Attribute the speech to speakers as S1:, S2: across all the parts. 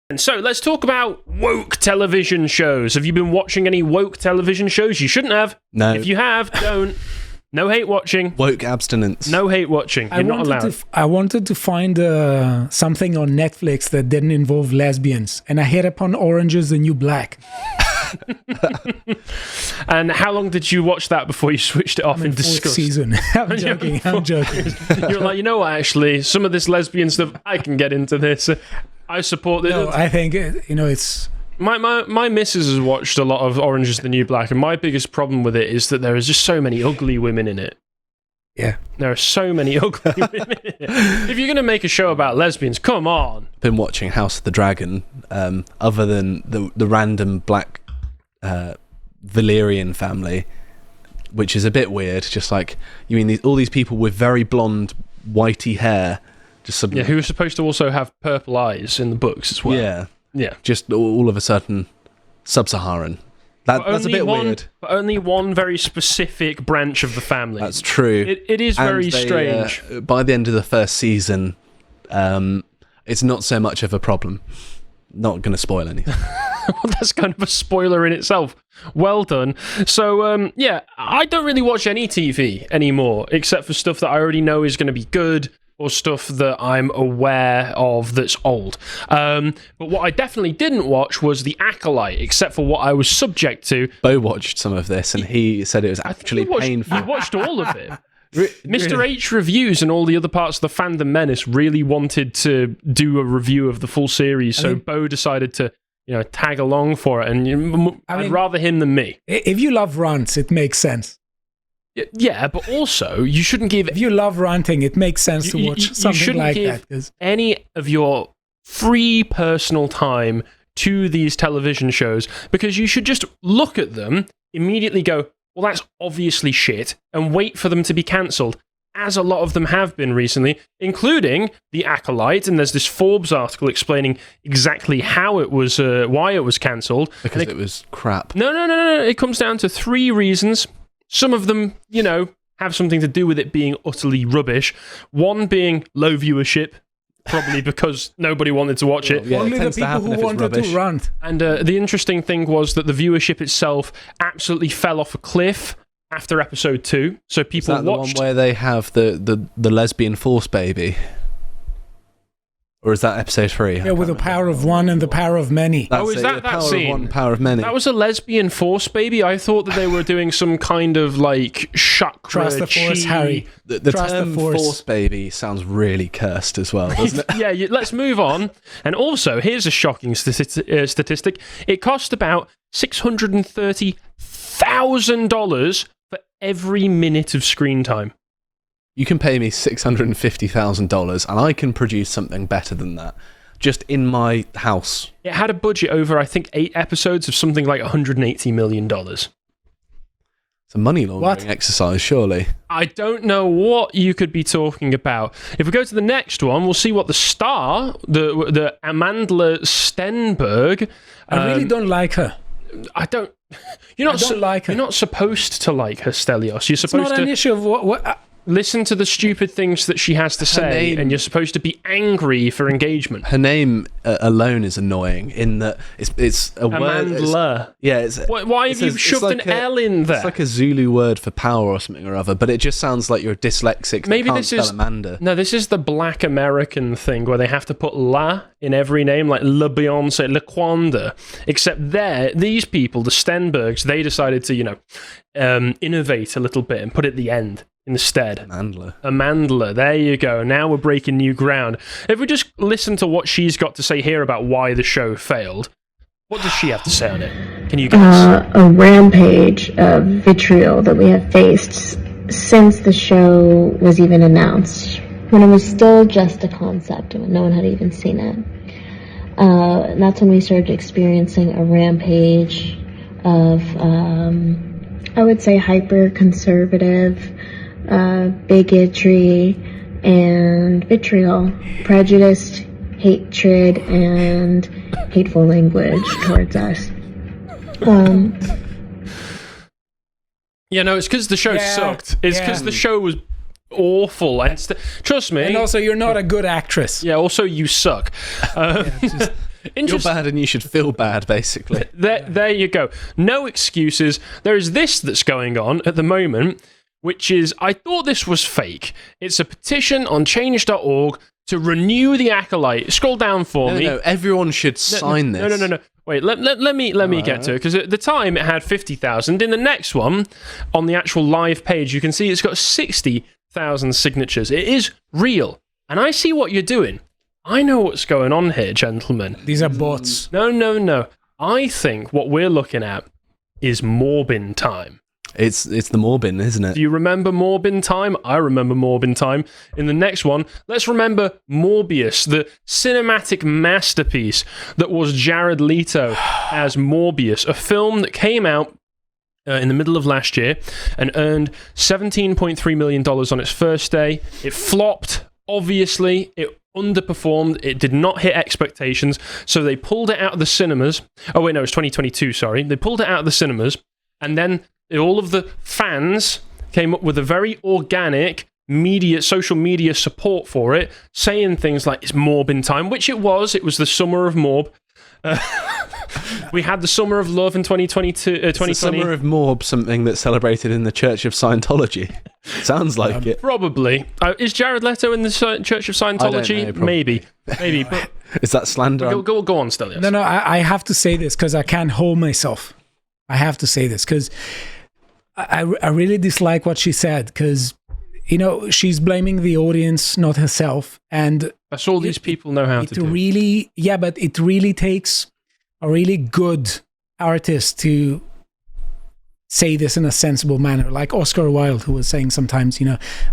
S1: And so let's talk about woke television shows. Have you been watching any woke television shows? You shouldn't have.
S2: No.
S1: If you have, don't. No hate watching.
S2: Woke abstinence.
S1: No hate watching. You're not allowed.
S3: I wanted to find something on Netflix that didn't involve lesbians, and I hit upon Orange is the New Black.
S1: And how long did you watch that before you switched it off in disgust?
S3: Season. I'm joking.
S1: You're like, you know what, actually, some of this lesbian stuff, I can get into this. I support this.
S3: No, I think, it's...
S1: My missus has watched a lot of Orange is the New Black, and my biggest problem with it is that there is just so many ugly women in it.
S3: Yeah.
S1: There are so many ugly women in it. If you're going to make a show about lesbians, come on.
S2: Been watching House of the Dragon, other than the random black Valyrian family, which is a bit weird. Just like, you mean all these people with very blonde, whitey hair, just suddenly...
S1: Yeah, who are supposed to also have purple eyes in the books as well.
S2: Yeah. Just all of a sudden, sub-Saharan. That's a bit weird.
S1: But only one very specific branch of the family.
S2: That's true.
S1: It is very strange.
S2: By the end of the first season, it's not so much of a problem. Not going to spoil anything.
S1: Well, that's kind of a spoiler in itself. Well done. So, I don't really watch any TV anymore, except for stuff that I already know is going to be good, or stuff that I'm aware of that's old. But what I definitely didn't watch was The Acolyte, except for what I was subject to.
S2: Bo watched some of this, and he said it was actually painful.
S1: You watched all of it. Mr. H Reviews and all the other parts of the Fandom Menace really wanted to do a review of the full series, so Bo decided to tag along for it, and I'd rather him than me.
S3: If you love runts, it makes sense.
S1: Yeah, but also, you shouldn't give...
S3: If you love ranting, it makes sense to watch something like that. You shouldn't give
S1: any of your free personal time to these television shows, because you should just look at them, immediately go, well, that's obviously shit, and wait for them to be cancelled, as a lot of them have been recently, including The Acolyte, and there's this Forbes article explaining exactly how it was, why it was cancelled.
S2: Because it was crap.
S1: No. It comes down to 3 reasons. Some of them, have something to do with it being utterly rubbish. One being low viewership, probably because nobody wanted to watch it.
S3: Yeah, only the people who wanted to rant.
S1: And the interesting thing was that the viewership itself absolutely fell off a cliff after episode 2. So people
S2: watched... Is that
S1: watched...
S2: the one where they have the lesbian force baby? Or is that episode 3?
S3: Yeah, with the power of one and the power of many.
S1: Is that
S2: power
S1: scene?
S2: Of one, power of many.
S1: That was a lesbian force baby? I thought that they were doing some kind of, chakra...
S3: Trust the force, Harry.
S2: The term force baby sounds really cursed as well, doesn't it?
S1: Yeah, let's move on. And also, here's a shocking statistic. It cost about $630,000 for every minute of screen time.
S2: You can pay me $650,000 and I can produce something better than that, just in my house.
S1: It had a budget over, I think, 8 episodes of something like $180 million.
S2: It's a money laundering exercise, surely.
S1: I don't know what you could be talking about. If we go to the next one, we'll see what the star, the Amandla Stenberg...
S3: I really don't like her.
S1: I don't like her. You're not supposed to like her, Stelios. You're supposed to...
S3: It's not an issue of what
S1: listen to the stupid things that she has to say, and you're supposed to be angry for engagement.
S2: Her name alone is annoying in that it's a
S1: Amandla.
S2: word.
S1: Why have you shoved an L in there?
S2: It's like a Zulu word for power or something or other, but it just sounds like you're dyslexic.
S1: Maybe
S2: this is Amanda.
S1: No, this is the Black American thing where they have to put la in every name, like Le Beyonce, Le Quanda. Except these people, the Stenbergs, they decided to innovate a little bit and put it at the end instead. Amandla. There you go. Now we're breaking new ground. If we just listen to what she's got to say here about why the show failed, what does she have to say on it? Can you guess?
S4: A rampage of vitriol that we have faced since the show was even announced, when it was still just a concept and no one had even seen it. That's when we started experiencing a rampage of, I would say, hyper-conservative bigotry and vitriol, prejudice, hatred, and hateful language towards us.
S1: It's because the show sucked. It's because the show was awful. And trust me.
S3: And also, you're not a good actress.
S1: Yeah, also, you suck.
S2: You're bad and you should feel bad, basically.
S1: There you go. No excuses. There is this that's going on at the moment, which is, I thought this was fake. It's a petition on change.org to renew the Acolyte. Scroll down for me.
S2: No, everyone should sign this.
S1: No. Wait, let me get to it, because at the time it had 50,000. In the next one, on the actual live page, you can see it's got 60,000 signatures. It is real. And I see what you're doing. I know what's going on here, gentlemen.
S3: These are bots.
S1: No. I think what we're looking at is Morbin time.
S2: It's the Morbin, isn't it?
S1: Do you remember Morbin time? I remember Morbin time. In the next one, let's remember Morbius, the cinematic masterpiece that was Jared Leto as Morbius, a film that came out in the middle of last year and earned $17.3 million on its first day. It flopped, obviously. It underperformed. It did not hit expectations, so they pulled it out of the cinemas. Oh, wait, no, it's 2022, sorry. They pulled it out of the cinemas, and then all of the fans came up with a very organic social media support for it, saying things like, it's Morbin time, which it was. It was the summer of Morb. We had the Summer of Love in 2022. 2020.
S2: Is the Summer of Morb something that's celebrated in the Church of Scientology? Sounds like it.
S1: Probably. Is Jared Leto in the Church of Scientology?
S2: I don't know,
S1: Maybe. But
S2: is that slander?
S1: Go on, still. Yes.
S3: No, I have to say this because I can't hold myself. I have to say this because I really dislike what she said because, she's blaming the audience, not herself. And
S1: that's all these people know how to do.
S3: But it really takes a really good artist to say this in a sensible manner. Like Oscar Wilde, who was saying sometimes,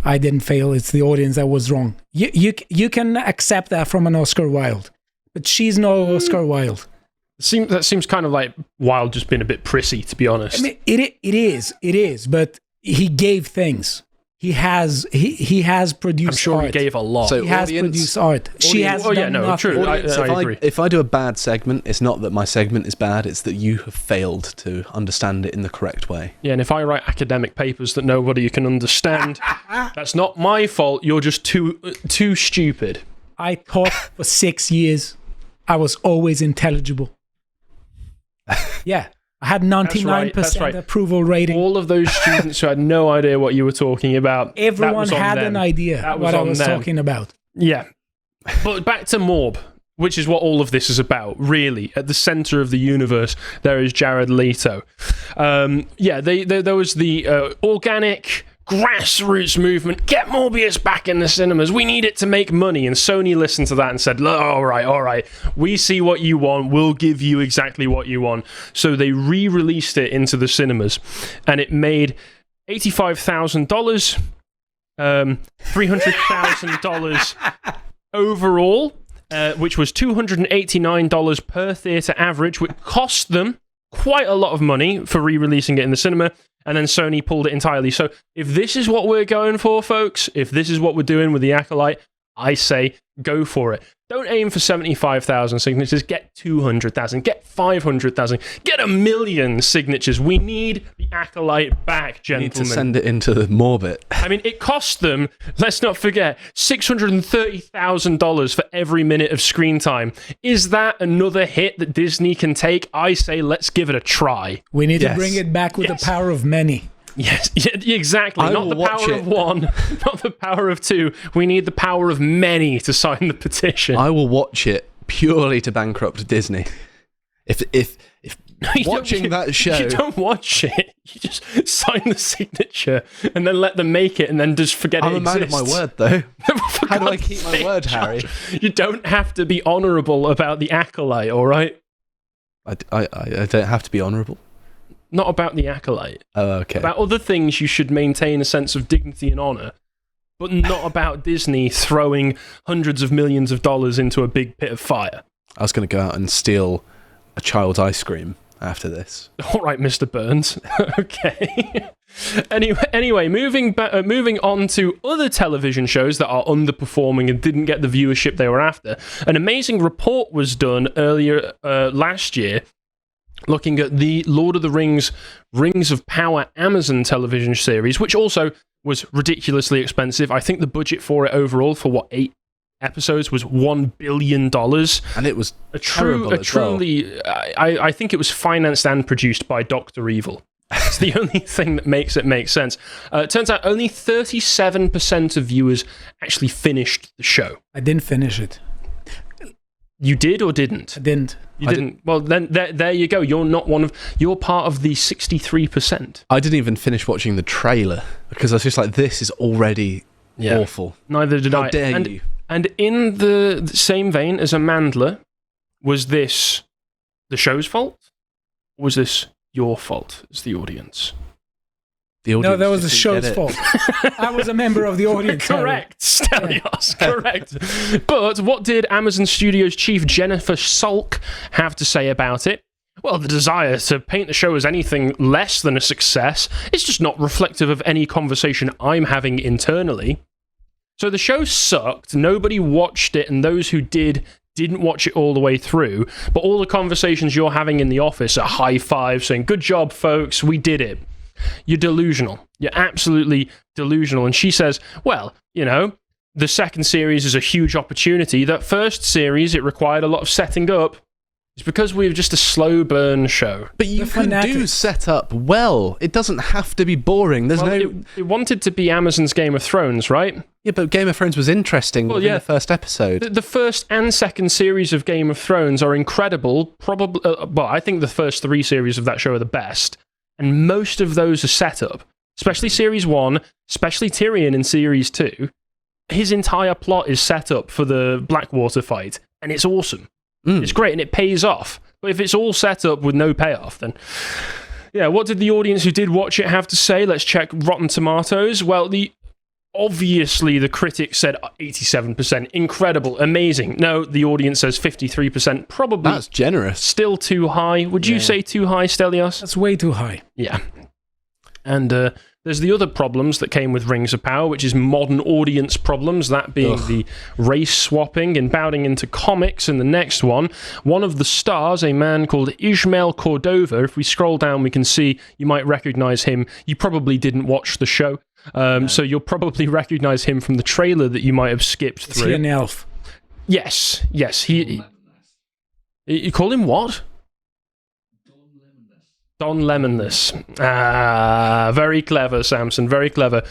S3: I didn't fail, it's the audience that was wrong. You can accept that from an Oscar Wilde, but she's no Oscar Wilde.
S1: That seems kind of like Wilde just being a bit prissy, to be honest.
S3: I mean, it is, but he gave things. He has produced art.
S1: I'm sure he gave a lot.
S3: So he has produced art. She has done nothing.
S1: True. I agree.
S2: If I do a bad segment, it's not that my segment is bad, it's that you have failed to understand it in the correct way.
S1: Yeah, and if I write academic papers that nobody can understand, that's not my fault. You're just too stupid.
S3: I taught for 6 years. I was always intelligible. Yeah. I had 99% approval rating.
S1: All of those students who had no idea what you were talking about.
S3: Everyone had an idea what I was talking about.
S1: Yeah. But back to Morb, which is what all of this is about, really. At the center of the universe, there is Jared Leto. There was the organic grassroots movement. Get Morbius back in the cinemas. We need it to make money. And Sony listened to that and said, all right. We see what you want. We'll give you exactly what you want. So they re-released it into the cinemas. And it made $85,000, $300,000 overall, which was $289 per theatre average, which cost them quite a lot of money for re-releasing it in the cinema. And then Sony pulled it entirely. So if this is what we're going for, folks, if this is what we're doing with the Acolyte, I say go for it. Don't aim for 75,000 signatures. Get 200,000. Get 500,000. Get 1 million signatures. We need the Acolyte back, gentlemen.
S2: You need to send it into the Morbit.
S1: I mean, it cost them, let's not forget, $630,000 for every minute of screen time. Is that another hit that Disney can take? I say let's give it a try.
S3: We need to bring it back with the power of many.
S1: Yes, exactly. Not the power of one, not the power of two. We need the power of many to sign the petition.
S2: I will watch it purely to bankrupt Disney. If watching that show,
S1: you don't watch it. You just sign the signature and then let them make it, and then just forget it exists.
S2: I'm a man of my word, though. How do I keep my word, Harry?
S1: You don't have to be honourable about the Acolyte, all right?
S2: I don't have to be honourable.
S1: Not about the Acolyte.
S2: Oh, okay.
S1: About other things you should maintain a sense of dignity and honour, but not about Disney throwing hundreds of millions of dollars into a big pit of fire.
S2: I was going to go out and steal a child's ice cream after this.
S1: All right, Mr. Burns. Okay. Anyway, moving on to other television shows that are underperforming and didn't get the viewership they were after. An amazing report was done earlier last year looking at the Lord of the Rings of Power Amazon television series, which also was ridiculously expensive. I think the budget for it overall for $8 episodes was $1 billion.
S2: And it was terrible as well.
S1: I think it was financed and produced by Dr. Evil. It's the only thing that makes it make sense. It turns out only 37% of viewers actually finished the show.
S3: I didn't finish it.
S1: You did or didn't?
S3: I didn't.
S1: You didn't. Well, then there you go. You're part of the 63%.
S2: I didn't even finish watching the trailer because I was just like, this is already awful.
S1: Neither did I.
S2: How dare you?
S1: And in the same vein as Amandla, was this the show's fault? Or was this your fault as the audience?
S2: The audience
S3: No, that was the
S2: just
S3: show's
S2: didn't get
S3: fault. I was a member of the audience.
S1: Correct, Stelios, correct. But what did Amazon Studios chief Jennifer Salk have to say about it? Well, the desire to paint the show as anything less than a success is just not reflective of any conversation I'm having internally. So the show sucked, nobody watched it, and those who didn't watch it all the way through, but all the conversations you're having in the office are high five saying, good job, folks, we did it. You're delusional. You're absolutely delusional. And she says, well, you know, the second series is a huge opportunity. That first series, it required a lot of setting up. It's because we were just a slow burn show.
S2: But you can do set up well. It doesn't have to be boring.
S1: It wanted to be Amazon's Game of Thrones, right?
S2: Yeah, but Game of Thrones was interesting in the first episode.
S1: The first and second series of Game of Thrones are incredible. Probably, I think the first 3 series of that show are the best. And most of those are set up, especially Series 1, especially Tyrion in Series 2. His entire plot is set up for the Blackwater fight, and it's awesome. It's great, and it pays off. But if it's all set up with no payoff, then... Yeah, what did the audience who did watch it have to say? Let's check Rotten Tomatoes. Well, obviously the critics said 87%. Incredible, amazing. No, the audience says 53%. Probably...
S2: That's generous.
S1: Still too high. Would you say too high, Stelios?
S3: That's way too high.
S1: Yeah. And there's the other problems that came with Rings of Power, which is modern audience problems, that being the race swapping and bowing into comics. And the next one of the stars, a man called Ishmael Cordova. If we scroll down, we can see, you might recognize him. You probably didn't watch the show, so you'll probably recognize him from the trailer that you might have skipped through.
S3: Is he an elf?
S1: Yes. You call him what? Don Lemonless. Very clever, Samson, very clever.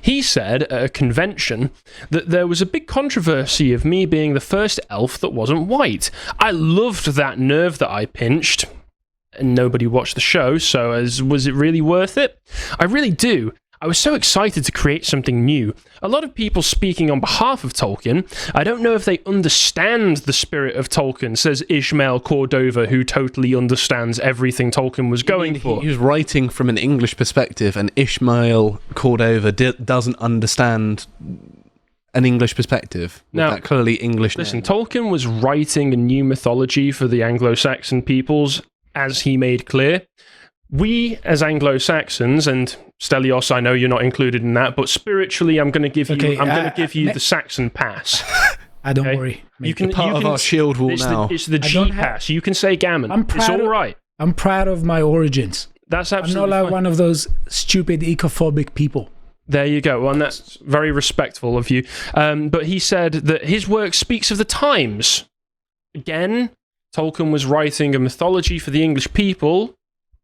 S1: He said at a convention that there was a big controversy of me being the first elf that wasn't white. I loved that nerve that I pinched, and nobody watched the show, so was it really worth it? I really do. I was so excited to create something new. A lot of people speaking on behalf of Tolkien, I don't know if they understand the spirit of Tolkien, says Ishmael Cordova, who totally understands everything Tolkien was going for.
S2: He was writing from an English perspective, and Ishmael Cordova doesn't understand an English perspective. Now, that clearly English.
S1: Listen, Tolkien was writing a new mythology for the Anglo-Saxon peoples, as he made clear. We, as Anglo-Saxons, and Stelios, I know you're not included in that, but spiritually, I'm going to give you the Saxon pass.
S3: Don't worry.
S2: You can part of our shield wall now.
S1: It's the G pass. You can say gammon. It's all right.
S3: I'm proud of my origins.
S1: That's absolutely
S3: I'm not like one of those stupid ecophobic people.
S1: There you go. And that's very respectful of you. But he said that his work speaks of the times. Again, Tolkien was writing a mythology for the English people,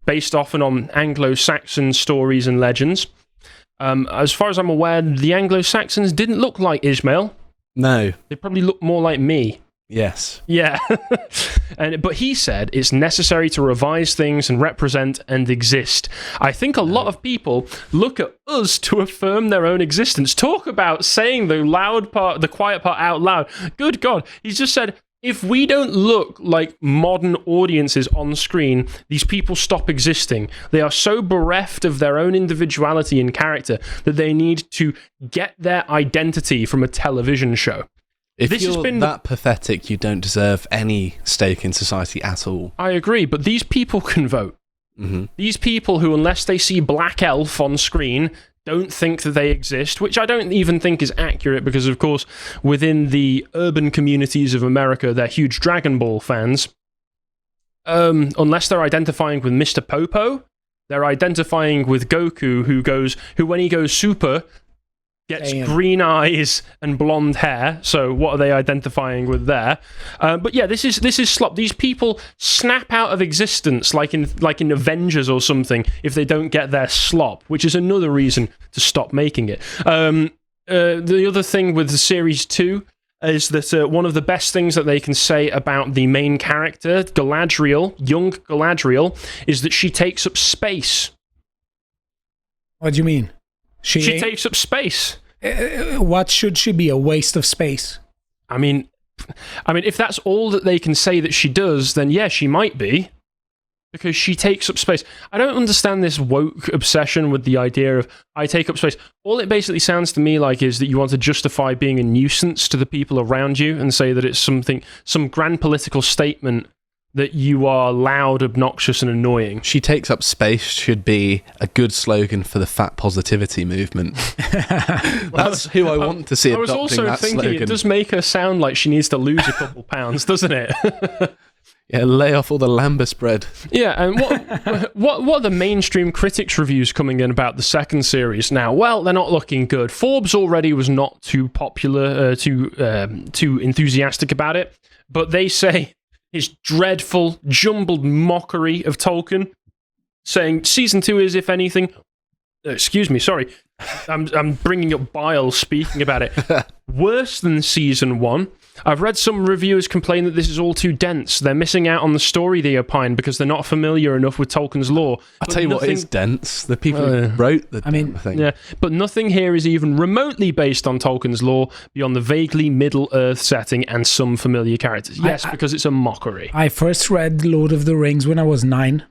S1: based often on Anglo-Saxon stories and legends. As far as I'm aware, the Anglo-Saxons didn't look like Ishmael.
S2: No.
S1: They probably looked more like me.
S2: Yes.
S1: Yeah. But he said it's necessary to revise things and represent and exist. I think a lot of people look at us to affirm their own existence. Talk about saying the quiet part out loud. Good God. He's just said, if we don't look like modern audiences on screen, these people stop existing. They are so bereft of their own individuality and character that they need to get their identity from a television show.
S2: If you're that pathetic, you don't deserve any stake in society at all.
S1: I agree, but these people can vote. Mm-hmm. These people who, unless they see Black Elf on screen, don't think that they exist, which I don't even think is accurate because, of course, within the urban communities of America, they're huge Dragon Ball fans. Unless they're identifying with Mr. Popo, they're identifying with Goku, who when he goes super, gets green eyes and blonde hair. So what are they identifying with there? But yeah, this is slop. These people snap out of existence like in Avengers or something if they don't get their slop, which is another reason to stop making it. The other thing with the series 2 is that one of the best things that they can say about the main character, Galadriel, young Galadriel, is that she takes up space.
S3: What do you mean?
S1: She takes up space.
S3: What should she be? A waste of space?
S1: I mean, if that's all that they can say that she does, then yeah, she might be. Because she takes up space. I don't understand this woke obsession with the idea of, I take up space. All it basically sounds to me like is that you want to justify being a nuisance to the people around you and say that it's some grand political statement that you are loud, obnoxious, and annoying.
S2: She takes up space should be a good slogan for the fat positivity movement. That's who I want to see adopting that slogan. I was also thinking,
S1: it does make her sound like she needs to lose a couple pounds, doesn't it?
S2: Yeah, lay off all the lambus bread.
S1: Yeah, and what are the mainstream critics' reviews coming in about the second series now? Well, they're not looking good. Forbes already was not too popular, too enthusiastic about it, but they say his dreadful, jumbled mockery of Tolkien, saying season 2 is, if anything, excuse me, sorry, I'm bringing up bile speaking about it, worse than season 1. I've read some reviewers complain that this is all too dense. They're missing out on the story, they opine, because they're not familiar enough with Tolkien's lore.
S2: I'll tell you what is dense. The people who wrote the thing.
S1: Yeah, but nothing here is even remotely based on Tolkien's lore beyond the vaguely Middle-earth setting and some familiar characters. Yes, because it's a mockery.
S3: I first read Lord of the Rings when I was 9,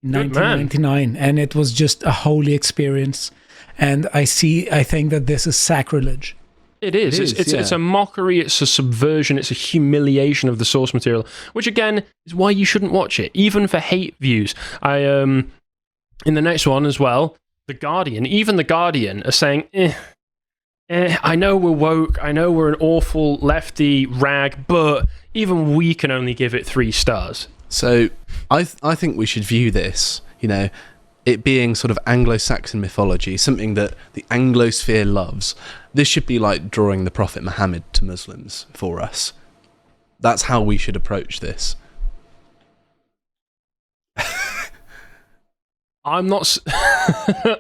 S3: in 1999, and it was just a holy experience. And I think that this is sacrilege.
S1: It is. It's a mockery, it's a subversion, it's a humiliation of the source material, which again is why you shouldn't watch it, even for hate views. In the next one as well, The Guardian, even The Guardian are saying, I know we're woke, I know we're an awful lefty rag, but even we can only give it 3 stars.
S2: So I think we should view this, it being sort of Anglo-Saxon mythology, something that the Anglosphere loves. This should be like drawing the Prophet Muhammad to Muslims for us. That's how we should approach this.
S1: I'm not...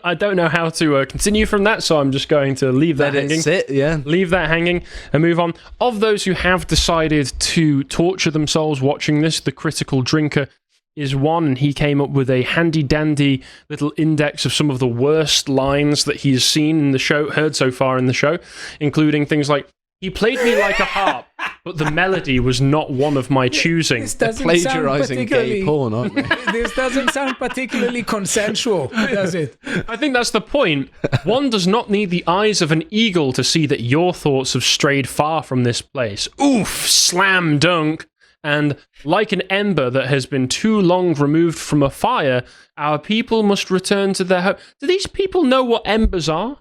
S1: I don't know how to continue from that, so I'm just going to leave that hanging.
S2: Let it sit, yeah.
S1: Leave that hanging and move on. Of those who have decided to torture themselves watching this, the Critical Drinker is one, and he came up with a handy-dandy little index of some of the worst lines that he's seen in the show, heard so far in the show, including things like, he played me like a harp, but the melody was not one of my choosing.
S3: They're
S2: plagiarizing gay porn, aren't they?
S3: This doesn't sound particularly consensual, does it?
S1: I think that's the point. One does not need the eyes of an eagle to see that your thoughts have strayed far from this place. Oof, slam dunk. And like an ember that has been too long removed from a fire, our people must return to their home. Do these people know what embers are?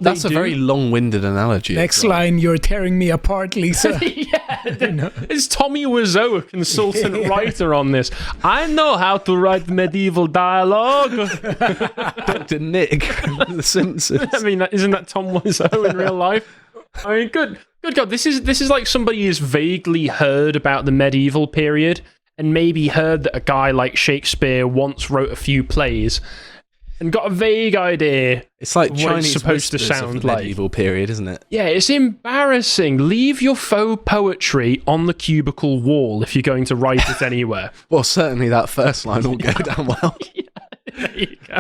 S2: That's a very long-winded analogy.
S3: Next line, you're tearing me apart, Lisa.
S1: It's Tommy Wiseau, a consultant writer on this. I know how to write medieval dialogue.
S2: Dr. Nick from The Simpsons.
S1: I mean, isn't that Tom Wiseau in real life? I mean, good God, this is like somebody who's vaguely heard about the medieval period and maybe heard that a guy like Shakespeare once wrote a few plays and got a vague idea.
S2: It's like
S1: what
S2: Chinese
S1: it's supposed to sound
S2: of the
S1: like.
S2: medieval period, isn't it?
S1: Yeah, it's embarrassing. Leave your faux poetry on the cubicle wall if you're going to write it anywhere.
S2: Well, certainly that first line will go down well.
S1: Yeah, there you go.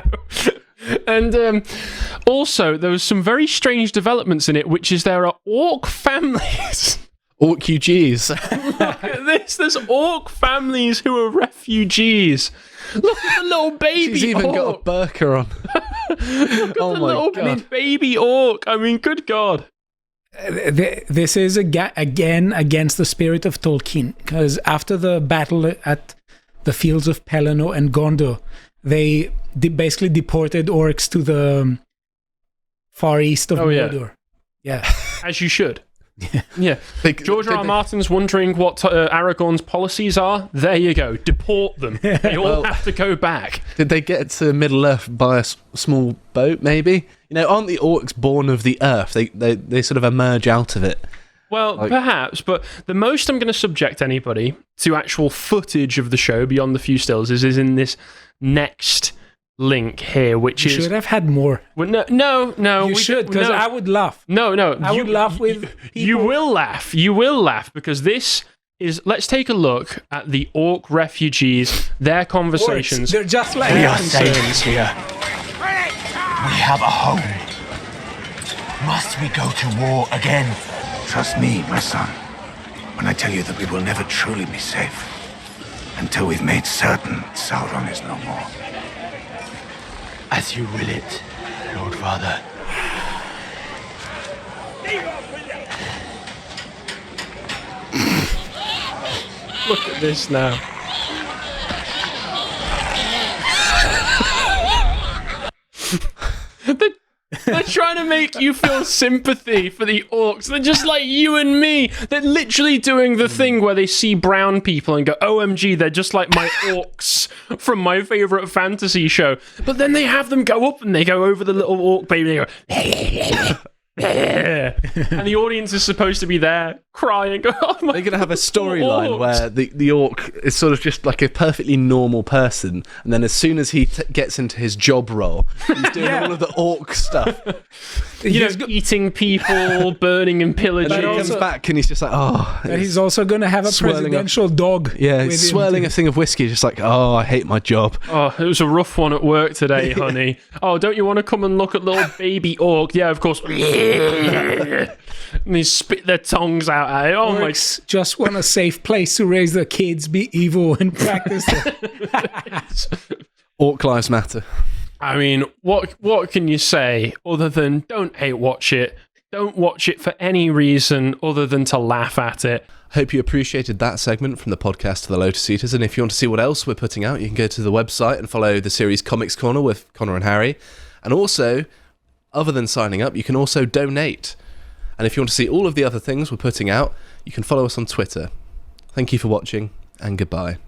S1: And also, there was some very strange developments in it, which is there are orc families.
S2: Orc UGs.
S1: Look at this. There's orc families who are refugees. Look at the little baby
S2: She's even
S1: orc.
S2: got a burqa on.
S1: Look at the little baby orc. I mean, good God.
S3: This is again against the spirit of Tolkien, because after the battle at the fields of Pelennor and Gondor, they basically deported orcs to the far east of Mordor. Yeah.
S1: As you should. Yeah. George R. R. Martin's wondering what Aragorn's policies are. There you go. Deport them. They all have to go back.
S2: Did they get to Middle Earth by a small boat, maybe? You know, aren't the orcs born of the earth? They sort of emerge out of it.
S1: Well, perhaps, but the most I'm going to subject anybody to actual footage of the show beyond the few stills is in this next link here, which
S3: You should have had more.
S1: Well, no.
S3: You should, because I would laugh.
S1: No.
S3: I would laugh with people.
S1: You will laugh. You will laugh, because this is... Let's take a look at the orc refugees, their conversations.
S3: Orcs, they're just like
S5: We are
S3: concerns.
S5: safe here. We have a home. Must we go to war again?
S6: Trust me, my son, when I tell you that we will never truly be safe until we've made certain Sauron is no more.
S5: As you will it, Lord Father.
S1: Look at this now. They're trying to make you feel sympathy for the orcs. They're just like you and me. They're literally doing the thing where they see brown people and go, OMG, they're just like my orcs from my favourite fantasy show. But then they have them go up and they go over the little orc baby and they go... and the audience is supposed to be there crying. Oh my,
S2: they're going to have a storyline where the orc is sort of just like a perfectly normal person, and then as soon as he gets into his job role, he's doing all of the orc stuff.
S1: Eating people, burning and pillaging.
S2: And then he comes back and he's just like,
S3: But he's also going to have a presidential dog.
S2: Yeah, he's swirling a thing of whiskey, just like, I hate my job.
S1: Oh, it was a rough one at work today, honey. Oh, don't you want to come and look at little baby orc? Yeah, of course. And they spit their tongues out at it. Oh
S3: Orcs just want a safe place to raise their kids, be evil, and practice it.
S2: Orc lives matter.
S1: I mean, what can you say other than don't hate watch it? Don't watch it for any reason other than to laugh at it.
S2: Hope you appreciated that segment from the podcast to the Lotus Eaters, and if you want to see what else we're putting out, you can go to the website and follow the series Comics Corner with Connor and Harry. And also, other than signing up, you can also donate. And if you want to see all of the other things we're putting out, you can follow us on Twitter. Thank you for watching, and goodbye.